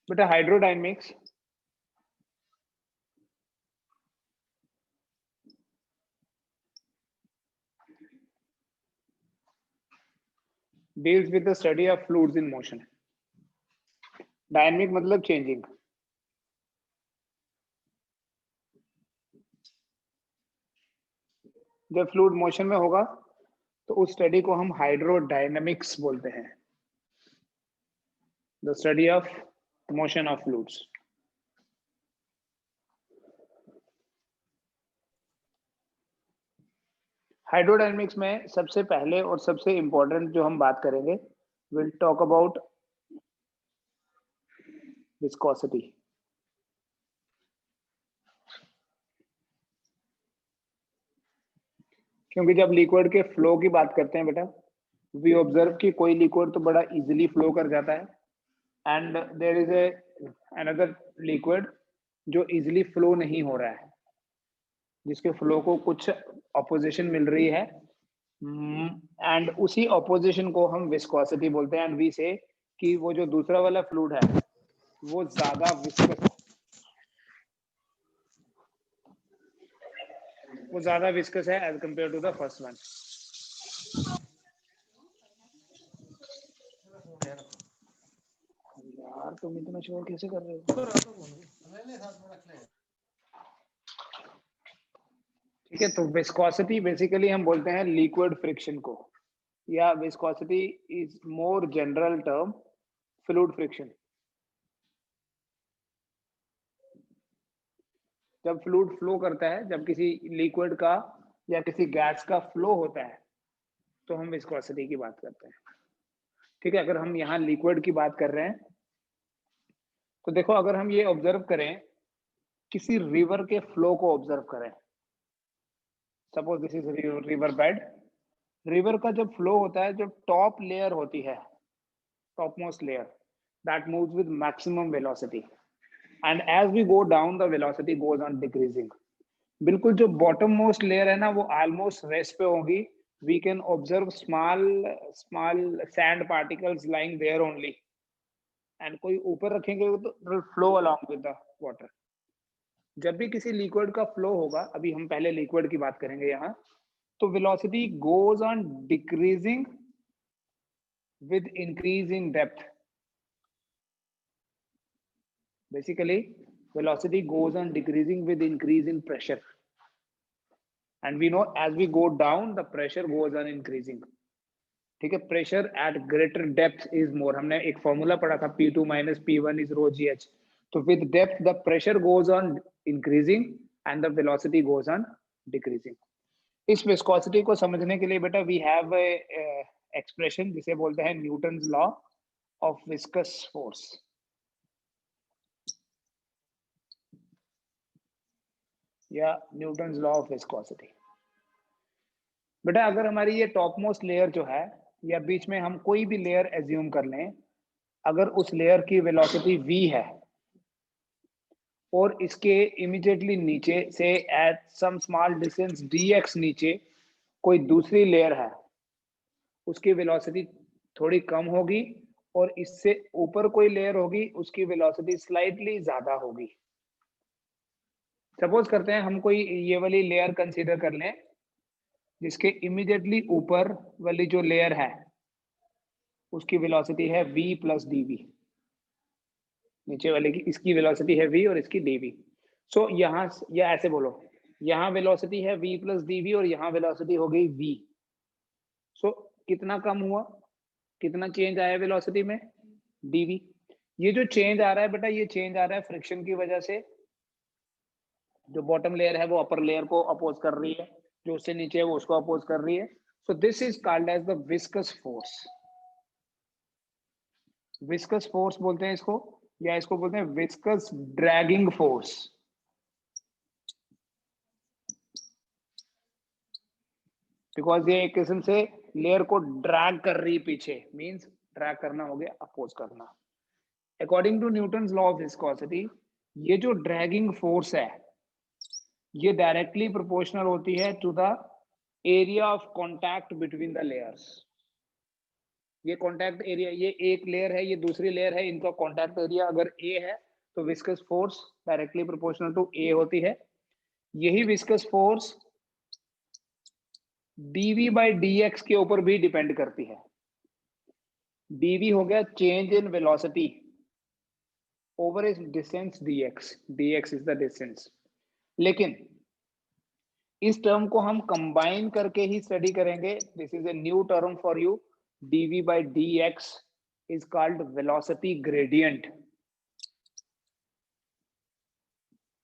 बेटा hydrodynamics deals with the study of fluids in motion. Dynamic मतलब changing. जब fluid motion में होगा तो उस स्टडी को हम हाइड्रोडायनेमिक्स बोलते हैं, the study of motion of fluids. Hydrodynamics में सबसे पहले और सबसे इंपॉर्टेंट जो हम बात करेंगे, विल टॉक अबाउट विस्कोसिटी। क्योंकि जब लिक्विड के फ्लो की बात करते हैं बेटा, वी ऑब्जर्व कि कोई लिक्विड तो बड़ा इजीली फ्लो कर जाता है and there is another liquid जो इजीली फ्लो नहीं हो रहा है, जिसके फ्लो को कुछ ऑपोजिशन मिल रही है एंड उसी ऑपोजिशन को हम विस्कोसिटी बोलते हैं। एंड वी से कि वो जो दूसरा वाला फ्लूइड है वो ज्यादा विस्कस है as compare to the first one. यार तुम इतना शोर कैसे कर रहे हो? ठीक है, तो विस्कोसिटी बेसिकली हम बोलते हैं लिक्विड फ्रिक्शन को, या viscosity is more general term fluid friction. जब फ्लूइड फ्लो करता है, जब किसी लिक्विड का या किसी गैस का फ्लो होता है तो हम विस्कोसिटी की बात करते हैं। ठीक है, अगर हम यहाँ लिक्विड की बात कर रहे हैं तो देखो, अगर हम ये ऑब्जर्व करें, किसी रिवर के फ्लो को ऑब्जर्व करें, suppose this is river bed. River का जब फ्लो होता है, जो टॉप लेयर होती है, top most layer, that moves with maximum velocity and as we go down the velocity goes on decreasing. बिल्कुल जो बॉटम मोस्ट लेयर है ना, वो ऑलमोस्ट रेस्ट पे होगी। We can observe small sand particles lying there only, and कोई ऊपर रखेंगे तो flow along with the water. जब भी किसी लिक्विड का फ्लो होगा, अभी हम पहले लिक्विड की बात करेंगे यहाँ, तो velocity goes on decreasing with increase in depth. Basically velocity goes on decreasing with increase in pressure, and we know as we go down the pressure goes on increasing. ठीक है, pressure at greater depth is more. हमने एक formula पढ़ा था, P2 minus P1 is rho GH। तो with depth the pressure goes on increasing and the velocity goes on decreasing. इस viscosity को समझने के लिए बेटा वी हैव एक्सप्रेशन जिसे बोलते हैं Newton's law of viscous force, या न्यूटन्स लॉ ऑफ विस्कोसिटी। बेटा अगर हमारी ये टॉप मोस्ट लेयर जो है, या बीच में हम कोई भी लेयर एज्यूम कर लें, अगर उस लेयर की वेलोसिटी v है और इसके इमीडिएटली नीचे से at some small distance dx नीचे कोई दूसरी लेयर है, उसकी वेलोसिटी थोड़ी कम होगी, और इससे ऊपर कोई लेयर होगी, उसकी वेलोसिटी स्लाइटली ज्यादा होगी। सपोज करते हैं हम कोई ये वाली लेयर कंसीडर कर लें, जिसके इमीडिएटली ऊपर वाली जो लेयर है उसकी वेलोसिटी है v प्लस dv। नीचे वाले की इसकी वेलोसिटी है v और इसकी dv। सो यहाँ, या ऐसे बोलो, यहाँ वेलोसिटी है v प्लस dv और यहाँ वेलोसिटी हो गई v। सो कितना कम हुआ, कितना चेंज आया वेलोसिटी में, dv। ये जो चेंज आ रहा है बेटा, ये चेंज आ रहा है फ्रिक्शन की वजह से। जो बॉटम लेयर है वो अपर लेयर को अपोज कर रही है, जो उससे नीचे है वो उसको अपोज कर रही है। So this is called as the viscous force. Viscous force बोलते हैं इसको, या इसको बोलते हैं विस्कस ड्रैगिंग फोर्स। बिकॉज ये एक किस्म से लेयर को ड्रैग कर रही पीछे, मींस ड्रैग करना हो गया अपोज करना। According to Newton's law of viscosity, ये जो ड्रैगिंग फोर्स है ये डायरेक्टली प्रोपोर्शनल होती है to the area of contact between the layers. ये कॉन्टैक्ट एरिया, ये एक लेयर है, ये दूसरी लेयर है, इनका कॉन्टैक्ट एरिया अगर ए है तो viscous force directly proportional to A होती है। यही viscous force dv by dx के ऊपर भी डिपेंड करती है। dv हो गया change in velocity over is distance dx, dx is the distance. लेकिन इस टर्म को हम कंबाइन करके ही स्टडी करेंगे। This is a new term for you. dv by dx is called velocity gradient.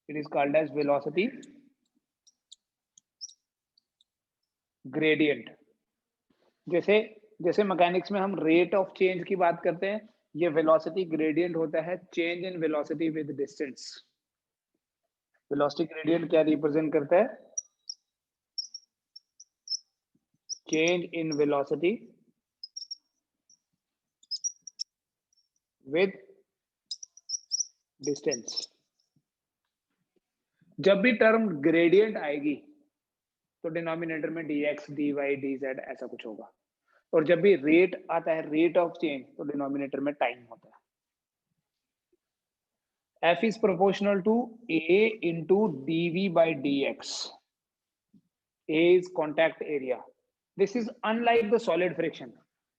It is called as velocity gradient. जैसे जैसे mechanics में हम रेट ऑफ चेंज की बात करते हैं, ये वेलोसिटी ग्रेडियंट होता है change in velocity with distance. Velocity gradient क्या रिप्रेजेंट करता है? Change in velocity with distance. जब भी टर्म ग्रेडियंट आएगी तो डिनोमिनेटर में dx, dy, dz ऐसा कुछ होगा, और जब भी रेट आता है, रेट ऑफ चेंज, तो डिनोमिनेटर में टाइम होता है। F is proportional to A into dv by dx. A is contact area. This is unlike the solid friction.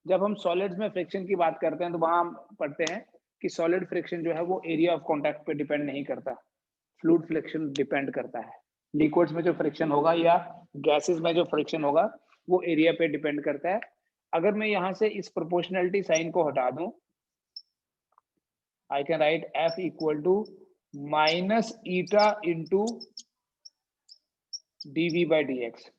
जब हम सॉलिड्स में फ्रिक्शन की बात करते हैं तो वहां हम पढ़ते हैं कि सॉलिड फ्रिक्शन जो है वो एरिया ऑफ कॉन्टैक्ट पे डिपेंड नहीं करता, फ्लूइड फ्रिक्शन डिपेंड करता है। लिक्विड्स में जो फ्रिक्शन होगा या गैसेस में जो फ्रिक्शन होगा वो एरिया पे डिपेंड करता है। अगर मैं यहां से इस प्रोपोर्शनलिटी साइन को हटा दूं, I can write F equal to minus eta into dv by dx।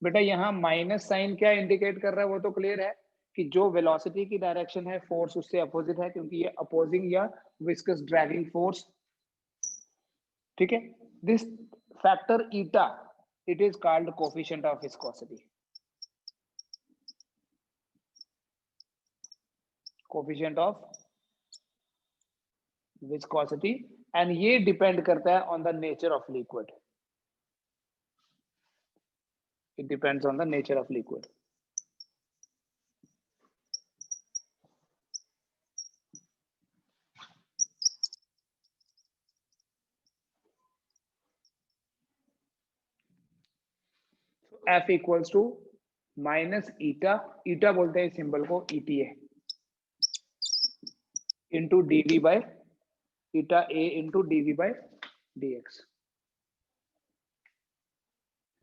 बेटा यहाँ माइनस साइन क्या इंडिकेट कर रहा है वो तो क्लियर है कि जो वेलोसिटी की डायरेक्शन है फोर्स उससे अपोजिट है, क्योंकि ये अपोजिंग या विस्कस ड्रैगिंग फोर्स। ठीक है, this factor eta it is called coefficient of viscosity. Coefficient of viscosity, and ये डिपेंड करता है on the nature of liquid. It depends on the nature of liquid. F equals to minus eta, eta बोलते हैं symbol को ETA, into dv by eta A into dv by dx।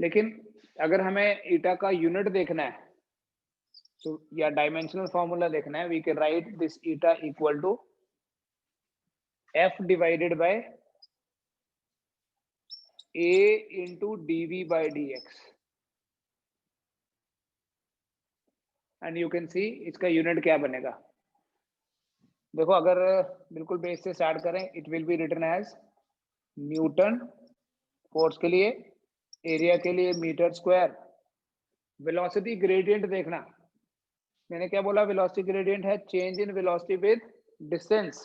लेकिन अगर हमें ईटा का यूनिट देखना है तो या डायमेंशनल फॉर्मूला देखना है, we can write this eta equal to F divided by A into dv by dx, and you can see इसका यूनिट क्या बनेगा। देखो अगर बिल्कुल बेस से स्टार्ट करें, it will be written as newton force के लिए, एरिया के लिए मीटर स्क्वायर। वेलोसिटी ग्रेडियंट देखना, मैंने क्या बोला, वेलोसिटी ग्रेडियंट है change in velocity with distance,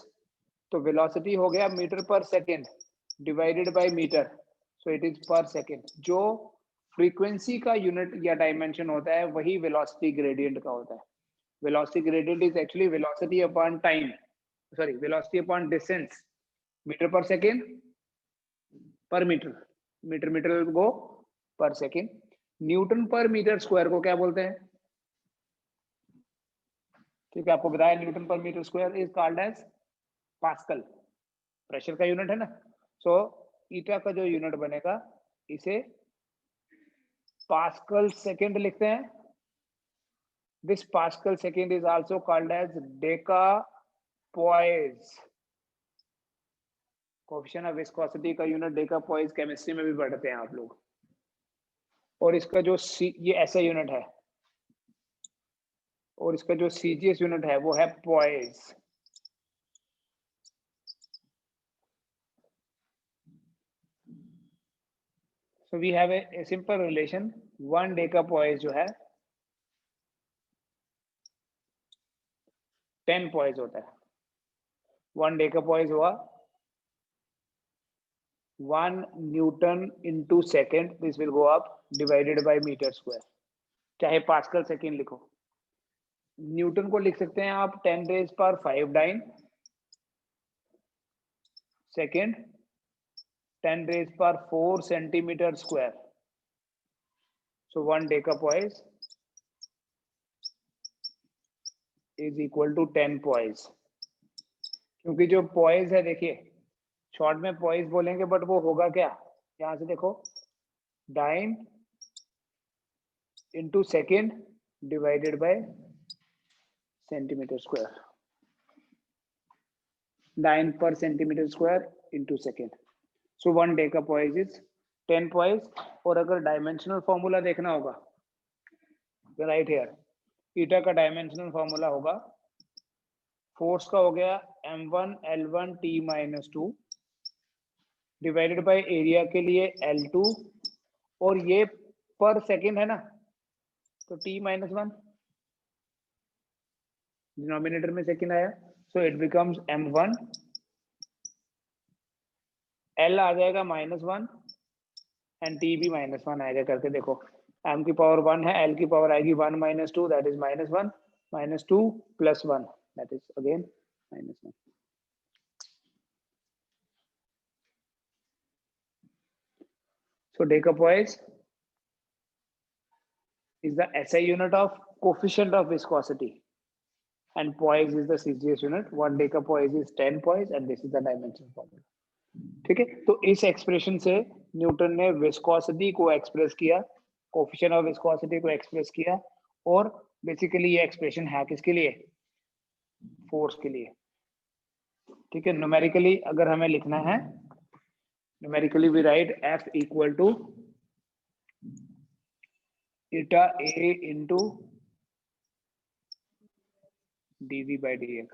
तो वेलोसिटी हो गया metre per second divided by metre, so it is per second. जो फ्रीक्वेंसी का यूनिट या डायमेंशन होता है वही वेलोसिटी ग्रेडियंट का होता है। Velocity gradient is actually velocity upon time, sorry velocity upon distance, metre per second per metre, metre metre go per second. Newton per metre square को क्या बोलते हैं? ठीक है, आपको बताया newton per metre square is called as pascal, pressure का unit है ना। सो ईटा का जो यूनिट बनेगा इसे पास्कल सेकेंड लिखते हैं। This pascal second is also called as decapoise. Coefficient of viscosity का यूनिट डेका पॉइज केमिस्ट्री में भी पढ़ते हैं आप लोग। और इसका जो ये ऐसा यूनिट है, और इसका जो CGS यूनिट है वो है poise. So we have a simple relation, 1 decapoise जो है 10 poise होता है। 1 decapoise हुआ 1 Newton into second, this will go up divided by meter square, चाहे पास्कल सेकेंड लिखो। न्यूटन को लिख सकते हैं आप 10⁵ dyne second 10⁴ centimetre square. So 1 decapoise is equal to 10 poise. क्योंकि जो poise है देखिए शॉर्ट में poise बोलेंगे बट वो होगा क्या, यहां से देखो dyne into second divided by centimetre square. Dyne per centimetre square into second. So 1 decapoise is 10 poise. और अगर डायमेंशनल फॉर्मूला देखना होगा राइट हियर, ईटा का डायमेंशनल फॉर्मूला होगा फोर्स का हो गया m1 L1 T-2 divided by area के लिए L2 और ये पर सेकेंड है ना तो T-1 डिनोमिनेटर में सेकेंड आया. So it becomes m1 L आ जाएगा -1 एंड T भी -1 आएगा. करके देखो m की पावर 1 है, L की पावर आएगी 1 - 2 that is -1 -2 + 1 that is again -1. So decapoise is the SI unit of coefficient of viscosity and poise is the CGS unit. 1 decapoise is 10 poise and this is the dimension formula. ठीक है, तो इस expression से Newton ने viscosity को express किया, coefficient of viscosity को express किया. और बेसिकली ये एक्सप्रेशन है किसके लिए, फोर्स के लिए. ठीक है, न्यूमेरिकली अगर हमें लिखना है, numerically we write F equal to eta A into dV/dx.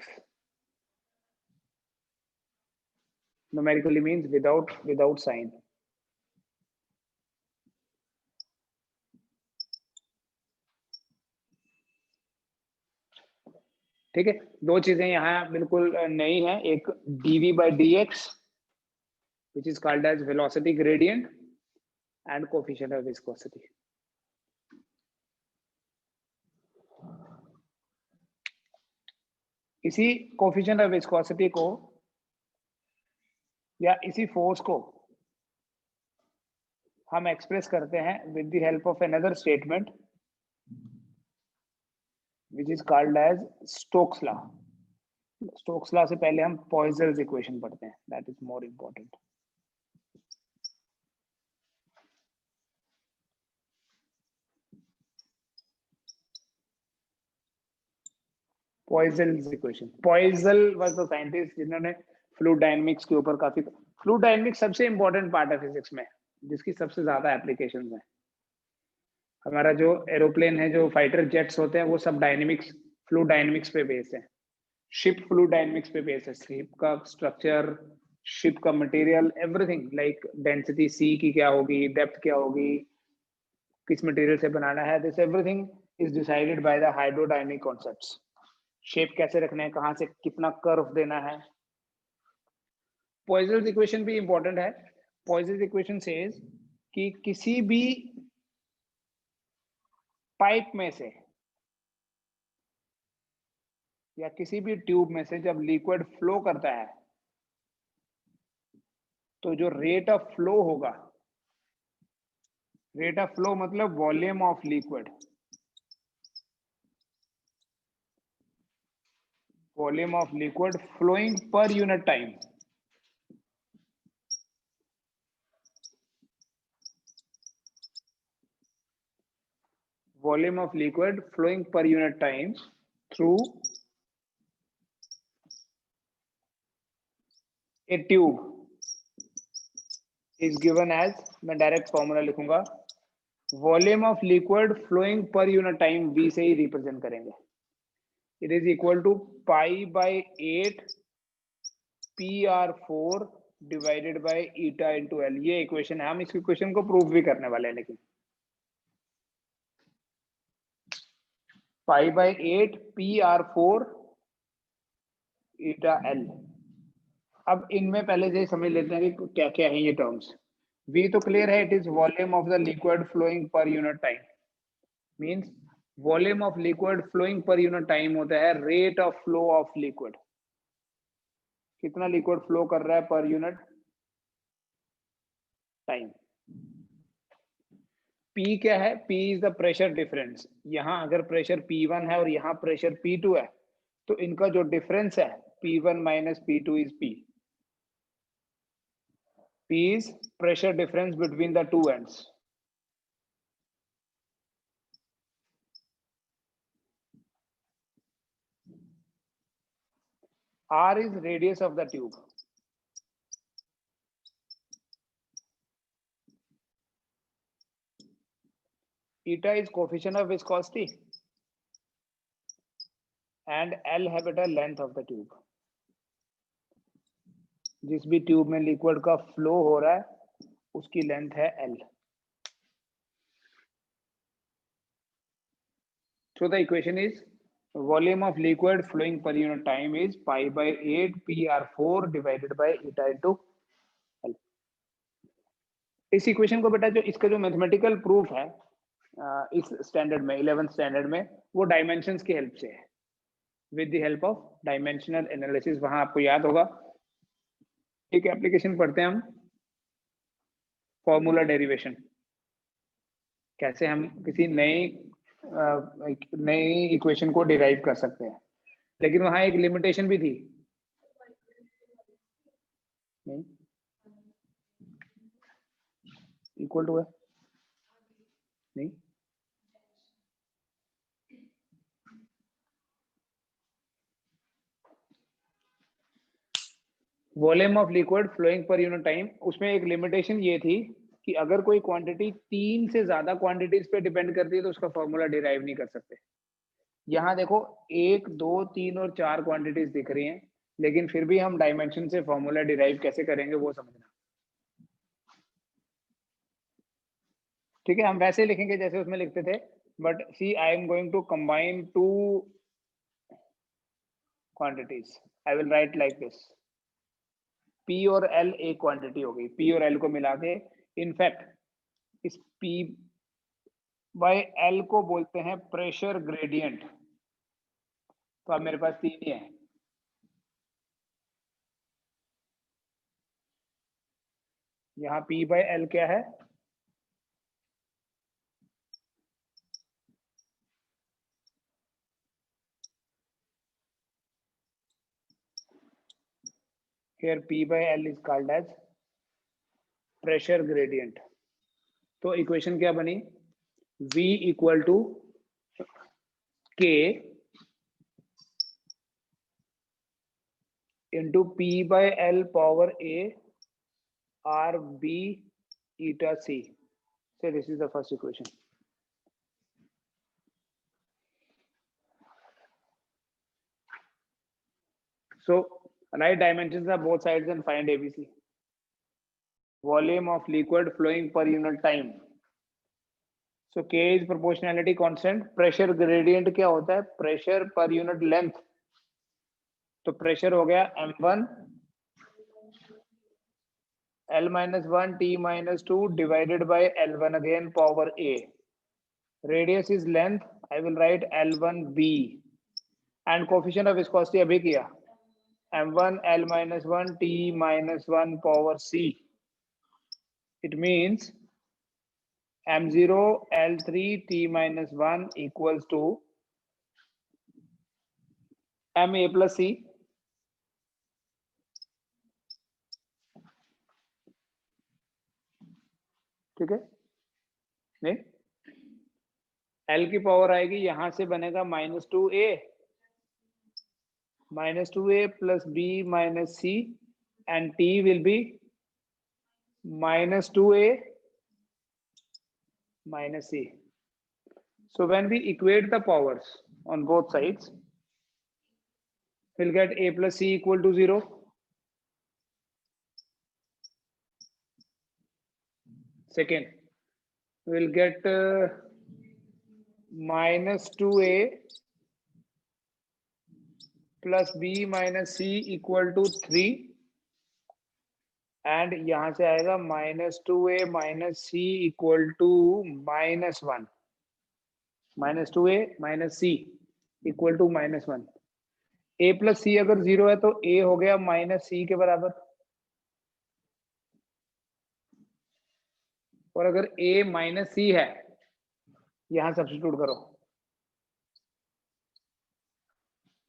Numerically means without sign. ठीक है, दो चीजें यहाँ बिल्कुल नई है. एक dV/dx which is called as velocity gradient and coefficient of viscosity. इसी कोफिशिएंट ऑफ विस्कोसिटी को या इसी फोर्स को हम एक्सप्रेस करते हैं with the help of another statement which is called as Stokes law. Stokes law से पहले हम पॉइजन्स इक्वेशन पढ़ते हैं, that is more important. Poiseuille's equation. Poiseuille was the scientist जिन्होंने फ्लूइड डायनामिक्स के ऊपर काफी, फ्लूइड डायनामिक्स सबसे इंपॉर्टेंट पार्ट है फिजिक्स में जिसकी सबसे ज्यादा एप्लीकेशंस है. हमारा जो एरोप्लेन है, जो फाइटर जेट्स होते हैं, वो सब डायनामिक्स, फ्लूइड डायनामिक्स पे बेस्ड है. शिप फ्लूइड डायनामिक्स पे बेस्ड है. शिप का स्ट्रक्चर, शिप का मटेरियल, एवरीथिंग लाइक डेंसिटी सी की क्या होगी, डेप्थ क्या होगी, किस मटेरियल से बनाना है, this everything is decided by the hydrodynamic concepts. Shape कैसे रखना है, कहां से कितना कर्व देना है. पॉइजन्स इक्वेशन भी इंपॉर्टेंट है. पॉइजन्स इक्वेशन सेज कि किसी भी पाइप में से या किसी भी ट्यूब में से जब लिक्विड फ्लो करता है तो जो रेट ऑफ फ्लो होगा, रेट ऑफ फ्लो मतलब volume of liquid, volume of liquid flowing per unit time. Volume of liquid flowing per unit time through a tube is given as, मैं direct formula लिखूंगा, volume of liquid flowing per unit time V से ही represent करेंगे. It is equal to π/8 PR4 divided by eta into L. ये equation है, हम इस equation को प्रूव भी करने वाले हैं. लेकिन π/8 PR4 ईटा L. अब इनमें पहले से समझ लेते हैं कि क्या क्या है ये टर्म्स. V तो क्लियर है, it is volume of the liquid flowing per unit time. Means volume of liquid flowing per unit time होता है rate of flow of liquid. कितना लिक्विड फ्लो कर रहा है पर यूनिट टाइम। P क्या है? P is the pressure difference. यहां अगर प्रेशर P1 है और यहां प्रेशर P2 है, तो इनका जो डिफरेंस है P1 minus P2 is P। P is pressure difference between the two ends. R is radius of the tube. Eta is coefficient of viscosity. And L है बेटा length of the tube. जिस भी tube में liquid का flow हो रहा है उसकी लेंथ है L. So the equation is volume of liquid flowing per unit time is pi by 8 PR4 divided by eta into L. इस इक्वेशन को बेटा जो इसका जो मैथमेटिकल प्रूफ है इस स्टैंडर्ड में 11th स्टैंडर्ड में वो डायमेंशंस की हेल्प से है, with the help of dimensional analysis. वहां आपको याद होगा एक एप्लीकेशन पढ़ते हैं हम, फॉर्मूला डेरिवेशन, कैसे हम किसी नई इक्वेशन को डिराइव कर सकते हैं। लेकिन वहां एक लिमिटेशन भी थी, नहीं इक्वल टू है, नहीं volume of liquid flowing per unit time, उसमें एक लिमिटेशन ये थी कि अगर कोई क्वांटिटी 3 से ज्यादा क्वांटिटीज पे डिपेंड करती है तो उसका फॉर्मूला डिराइव नहीं कर सकते। यहाँ देखो 1, 2, 3 और 4 क्वांटिटीज दिख रही हैं, लेकिन फिर भी हम डायमेंशन से फॉर्मूला डिराइव कैसे करेंगे वो समझना। ठीक है, हम वैसे लिखेंगे जैसे उसमें लिखते थे, but see I am going to combine 2 quantities. I will write like this, P और L एक क्वांटिटी हो गई, P और L को मिला के इनफैक्ट इस P बाय L को बोलते हैं प्रेशर ग्रेडियंट। तो अब मेरे पास 3 ही है, यहाँ P बाय L क्या है? Here P by L is called as pressure gradient. तो इक्वेशन क्या बनी? V equal to K into P by L power A R B eta C. So this is the first equation. So write dimensions of both sides and find ABC. Volume of liquid flowing per unit time. So K is proportionality constant. Pressure gradient क्या होता है? Pressure per unit length. तो pressure हो गया M1 L minus 1 T minus 2 divided by L1 again power A. Radius is length. I will write L1B. And coefficient of viscosity अभी किया, M1 L minus 1 T minus 1 power C. It means M0 L3 T minus 1 equals to MA plus C. ठीक है, नहीं L की power आएगी, यहां से बनेगा -2A plus B minus C, and T will be -2A minus C. So when we equate the powers on both sides, we'll get A plus C equal to 0. Second, we'll get -2A plus B minus C equal to 3. And यहां से आएगा -2A minus C equal to -1. -2a minus C equal to -1। a plus C अगर 0 है तो a हो गया -c के बराबर, और अगर a -c है, यहां सब्स्टिट्यूट करो,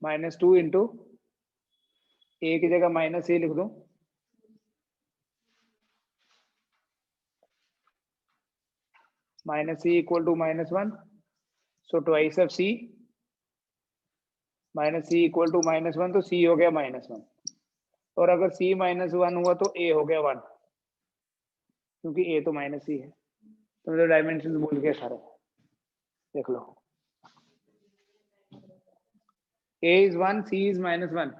-2 इंटू a की जगह -a लिख दो, -c equal to -1, so twice of c, -c equal to -1, तो c हो गया -1, और अगर c -1 हुआ तो a हो गया 1, क्योंकि a तो -c है। तो मतलब डायमेंशन भूल गए सारे, देख लो। a is 1, c is -1.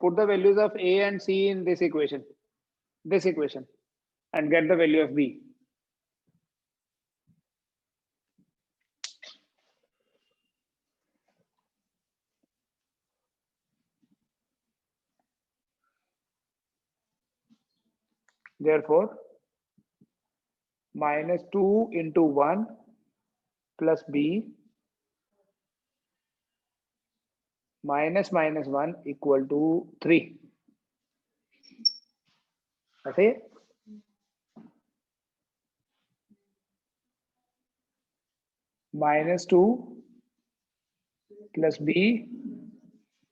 Put the values of a and c in this equation, and get the value of b. Therefore, -2 into 1 plus b -1 equal to 3. ऐसे -2 plus b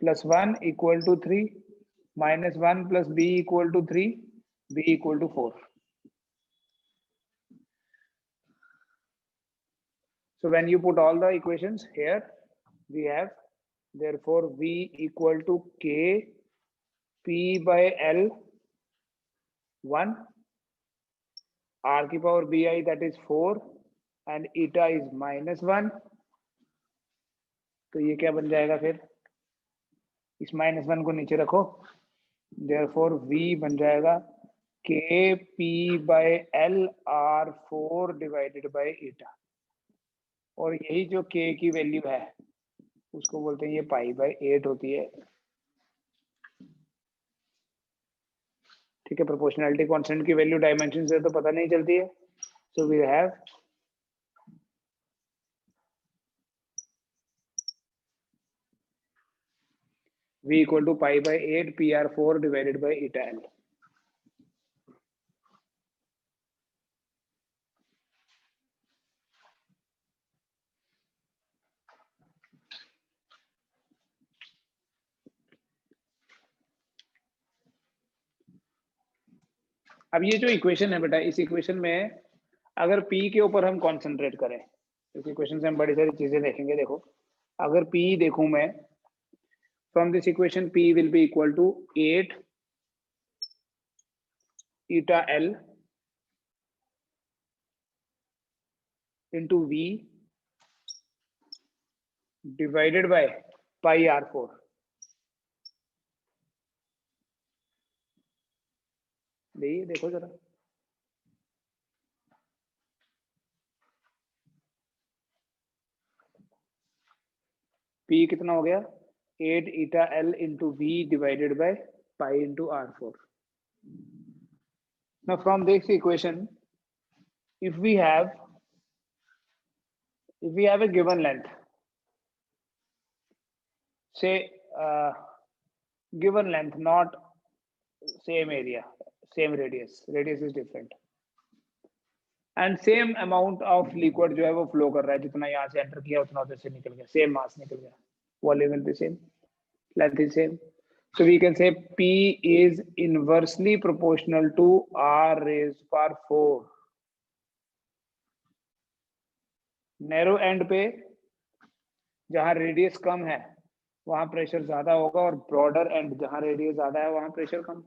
plus 1 equal to 3, -1 plus b equal to 3, b equal to 4. So when you put all the equations here, we have, therefore v equal to k p by l 1, r की power bi that is 4, and eta is -1. तो ये क्या बन जाएगा फिर, इस -1 को नीचे रखो, therefore v बन जाएगा k p by l r4 divided by eta, और यही जो k की वैल्यू है उसको बोलते हैं ये π/8 होती है। ठीक है, प्रोपोर्शनैलिटी कांस्टेंट की वैल्यू डायमेंशन से तो पता नहीं चलती है, so we have v equal to π/8 pr4 divided by eta l. अब ये जो इक्वेशन है बेटा, इस इक्वेशन में अगर p के ऊपर हम कॉन्सेंट्रेट करें, इस इक्वेशन से हम बड़ी सारी चीजें देखेंगे। देखो, अगर p देखूं मैं, from this equation p will be equal to 8 eta l into v divided by pi r4। देखो जरा, p कितना हो गया, 8 eta l into v divided by pi into r4। Now from this equation, if we have a given length, say given length, not same area, same radius is different, and same amount of liquid जो है वो flow कर रहा है, जितना यहाँ से enter किया उतना उधर से निकल गया, same mass निकल गया, volume will be same, length is same, so we can say P is inversely proportional to R raised power 4। Narrow and पे जहां रेडियस कम है वहां प्रेशर ज्यादा होगा, और ब्रॉडर एंड जहां रेडियस ज्यादा है वहां pressure come.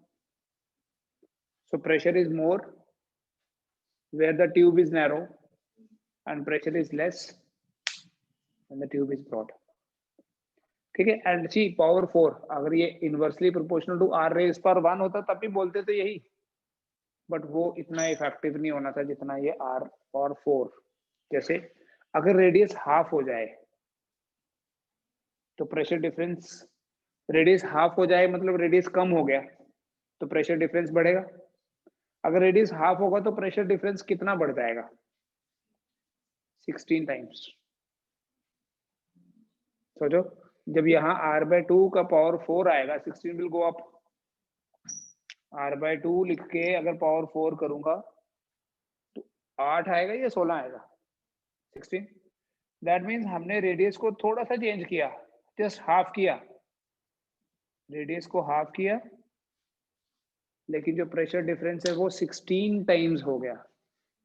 So pressure is more where the tube is narrow and pressure is less when the tube is broad। ठीक है, एंड सी पावर 4 अगर ये inversely proportional to R raise पर 1 होता तब भी बोलते तो यही, बट वो इतना इफेक्टिव नहीं होना था जितना ये आर और 4। जैसे अगर रेडियस हाफ हो जाए तो प्रेशर डिफरेंस, रेडियस हाफ हो जाए मतलब रेडियस कम हो गया तो प्रेशर डिफरेंस बढ़ेगा। अगर रेडियस हाफ होगा तो प्रेशर डिफरेंस कितना बढ़ जाएगा, 16 टाइम्स। सोचो, जब यहाँ r/2 का पावर 4 आएगा, 16 विल गो अप। r/2 लिख के अगर पावर 4 करूंगा तो 8 आएगा या 16 आएगा? 16। दैट मीन्स हमने रेडियस को थोड़ा सा चेंज किया, जस्ट हाफ किया, रेडियस को हाफ किया, लेकिन जो प्रेशर डिफरेंस है वो 16 टाइम्स हो गया।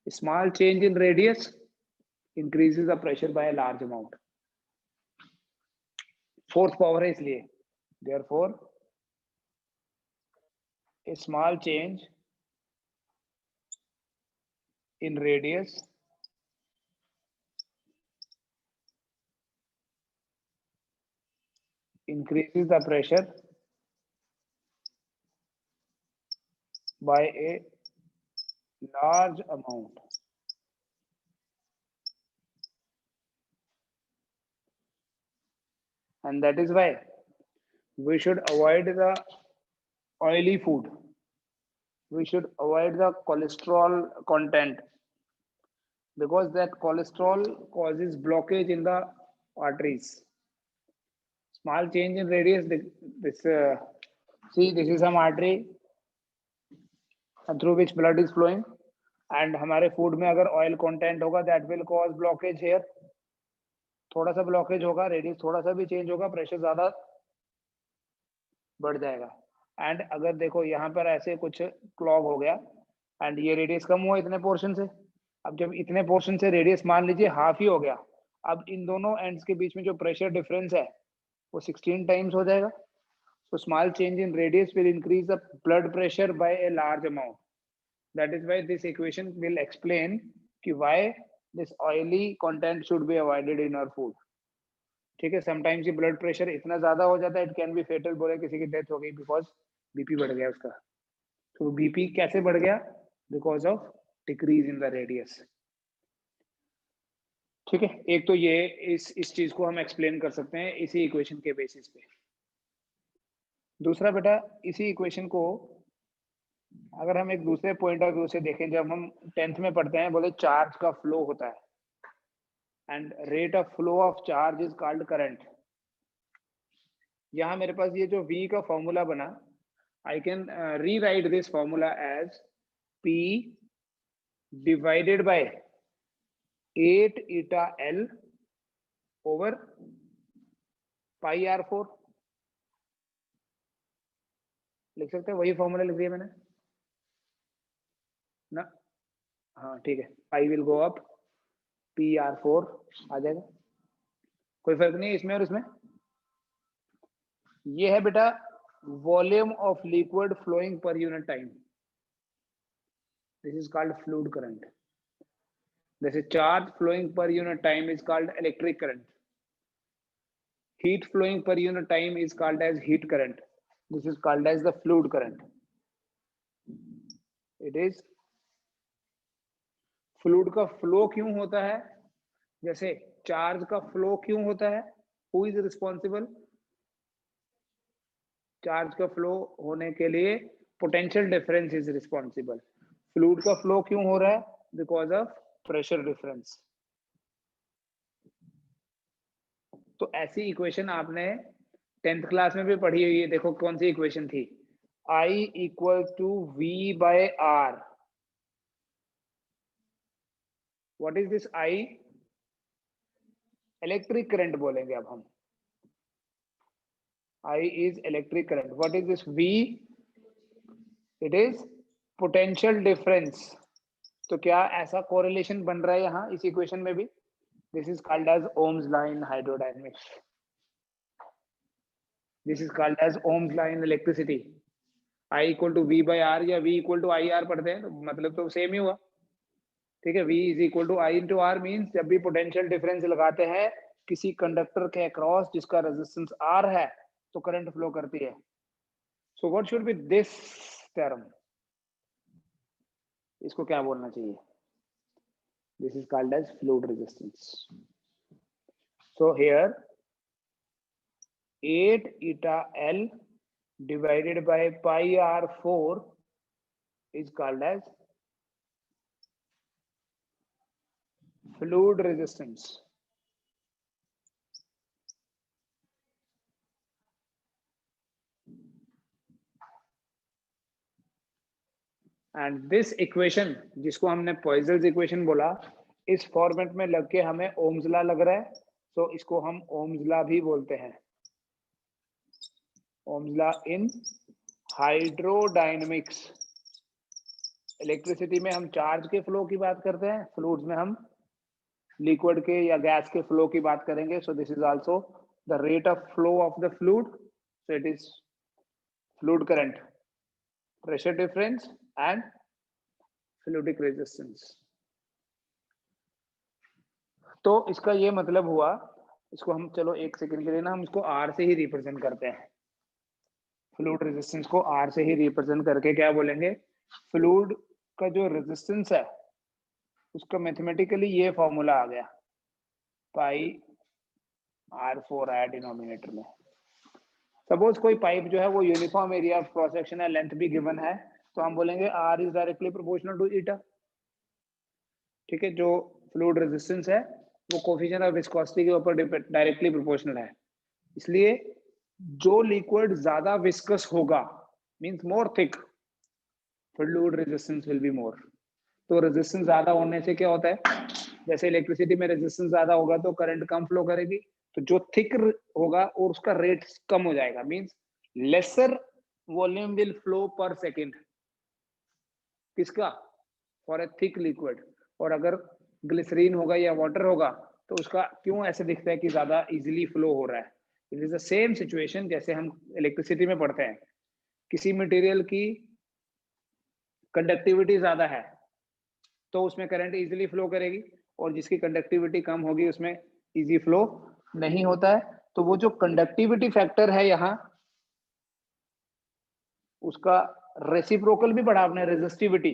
Small change in radius increases the pressure by a large amount. Fourth power है इसलिए, therefore a small change in radius increases the pressure by a large amount. And that is why we should avoid the oily food. We should avoid the cholesterol content, because that cholesterol causes blockage in the arteries. Small change in radius, see, this is some artery through which blood is flowing, and हमारे food में अगर oil content होगा, that will cause blockage here. थोड़ा सा blockage होगा, radius थोड़ा सा भी चेंज होगा, प्रेशर ज्यादा बढ़ जाएगा। एंड अगर देखो यहाँ पर ऐसे कुछ क्लॉग हो गया एंड ये रेडियस कम हुआ इतने पोर्शन से, अब जब इतने पोर्शन से रेडियस मान लीजिए हाफ ही हो गया, अब इन दोनों एंड्स के बीच में जो प्रेशर डिफरेंस है वो 16 टाइम्स हो जाएगा। So small change in radius will increase the blood pressure by a large amount. That is why this equation will explain कि why this oily content should be avoided in our food. ठीक है, sometimes ये blood pressure इतना ज्यादा हो जाता है, it can be fatal. बोले किसी की डेथ हो गई बिकॉज बीपी बढ़ गया उसका। तो बीपी कैसे बढ़ गया? Because of decrease in the radius. ठीक है, एक तो ये इस चीज को हम एक्सप्लेन कर सकते हैं इसी इक्वेशन के बेसिस पे। दूसरा बेटा, इसी इक्वेशन को अगर हम एक दूसरे पॉइंट ऑफ व्यू से देखें, जब हम 10th में पढ़ते हैं, बोले चार्ज का फ्लो होता है and rate of flow of charge is called current. यहां मेरे पास ये जो V का फॉर्मूला बना, I can rewrite this formula as P divided by 8 eta L over pi R4। लिख सकते हैं, वही फॉर्मूला लिख दिया मैंने ना। हाँ ठीक है, पाई विल गो अप, PR4 आ जाएगा, कोई फर्क नहीं है इसमें और इसमें। ये है बेटा volume of liquid flowing per unit time. This is called fluid current. जैसे charge flowing per unit time is called electric current, heat flowing per unit time is called as heat current. This is called as the fluid current. It is fluid का flow क्यों होता है? जैसे charge का flow क्यों होता है? Who is responsible? Charge का फ्लो होने के लिए potential difference is responsible. Fluid का फ्लो क्यों हो रहा है? Because of pressure difference. तो ऐसी इक्वेशन आपने 10th क्लास में भी पढ़ी हुई है। देखो कौन सी इक्वेशन थी, I equal to V by R। What is this I? Electric current बोलेंगे अब हम। I is electric current. What is this V? It is potential difference. तो क्या ऐसा कोरिलेशन बन रहा है यहाँ इस इक्वेशन में भी? This is called as Ohm's law in hydrodynamics. This is called as Ohm's law in electricity. I equal to V by R या V equal to IR पढ़ते हैं तो मतलब तो सेम ही हुआ। ठीक है, V is equal to I into R means जब भी पोटेंशियल डिफरेंस लगाते हैं किसी कंडक्टर के अक्रॉस जिसका रेजिस्टेंस R है तो करंट फ्लो करती है। So what should be this term? इसको क्या बोलना चाहिए? This is called as fluid resistance. So here 8 eta L divided by pi R4 is called as fluid resistance. And this equation जिसको हमने पॉइजन्स इक्वेशन बोला, इस फॉर्मेट में लग के हमें ओम्स लॉ लग रहा है, तो इसको हम ओम्स लॉ भी बोलते हैं। Ohm's law in hydrodynamics. Electricity में हम चार्ज के फ्लो की बात करते हैं, फ्लूइड्स में हम लिक्विड के या गैस के फ्लो की बात करेंगे। सो this is also the rate of flow of the fluid, so it is fluid current, pressure difference and fluidic resistance. तो इसका ये मतलब हुआ, इसको हम चलो एक सेकंड के लिए ना हम इसको R से ही रिप्रेजेंट करते हैं। फ्लूइड रेजिस्टेंस को R से ही रिप्रेजेंट करके क्या बोलेंगे, फ्लूइड का जो रेजिस्टेंस है उसका मैथमेटिकली ये फॉर्मूला आ गया, पाई R4 आया डिनोमिनेटर में। सपोज कोई पाइप जो है वो uniform area of cross section है, लेंथ भी गिवन है, तो हम बोलेंगे R is directly proportional to eta. ठीक है, जो फ्लूइड रेजिस्टेंस है वो कोफिशिएंट ऑफ विस्कोसिटी के ऊपर डायरेक्टली प्रोपोर्शनल है। इसलिए जो लिक्विड ज्यादा विस्कस होगा means more thick, fluid resistance will be more. तो रेजिस्टेंस ज्यादा होने से क्या होता है, जैसे इलेक्ट्रिसिटी में रेजिस्टेंस ज्यादा होगा तो करंट कम फ्लो करेगी, तो जो थिक होगा और उसका रेट कम हो जाएगा, means lesser volume will flow per second. किसका, फॉर ए थिक लिक्विड। और अगर ग्लिसरीन होगा या वाटर होगा तो उसका क्यों ऐसे दिखता है कि ज्यादा इजीली फ्लो हो रहा है। It is the same situation जैसे हम इलेक्ट्रिसिटी में पढ़ते हैं, किसी मटेरियल की कंडक्टिविटी ज्यादा है तो उसमें करंट इजीली फ्लो करेगी, और जिसकी कंडक्टिविटी कम होगी उसमें इजी फ्लो नहीं होता है। तो वो जो कंडक्टिविटी फैक्टर है यहाँ, उसका रेसिप्रोकल भी पढ़ा आपने, रेजिस्टिविटी।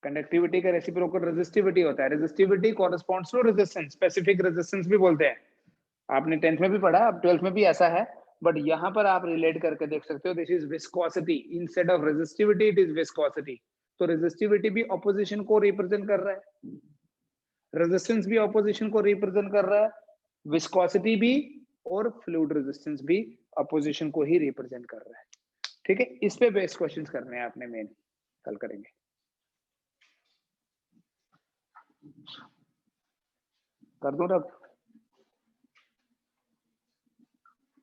कंडक्टिविटी का रेसिप्रोकल रेजिस्टिविटी होता है। Resistivity corresponds to resistance, specific resistance भी बोलते हैं। आपने 10th में भी पढ़ा, अब 12th में भी ऐसा है, बट यहाँ पर आप रिलेट करके देख सकते हो, this is viscosity instead of resistivity, it is viscosity. तो रेजिस्टिविटी भी ऑपोजिशन को रिप्रेजेंट कर रहा है, रेजिस्टेंस भी ऑपोजिशन को रिप्रेजेंट कर रहा है, विस्कोसिटी भी, और फ्लूइड रेजिस्टेंस भी ऑपोजिशन को ही रिप्रेजेंट कर रहा है। ठीक है, इस पे बेस्ड क्वेश्चंस करने हैं आपने, मेन कल करेंगे। कर दूं रब?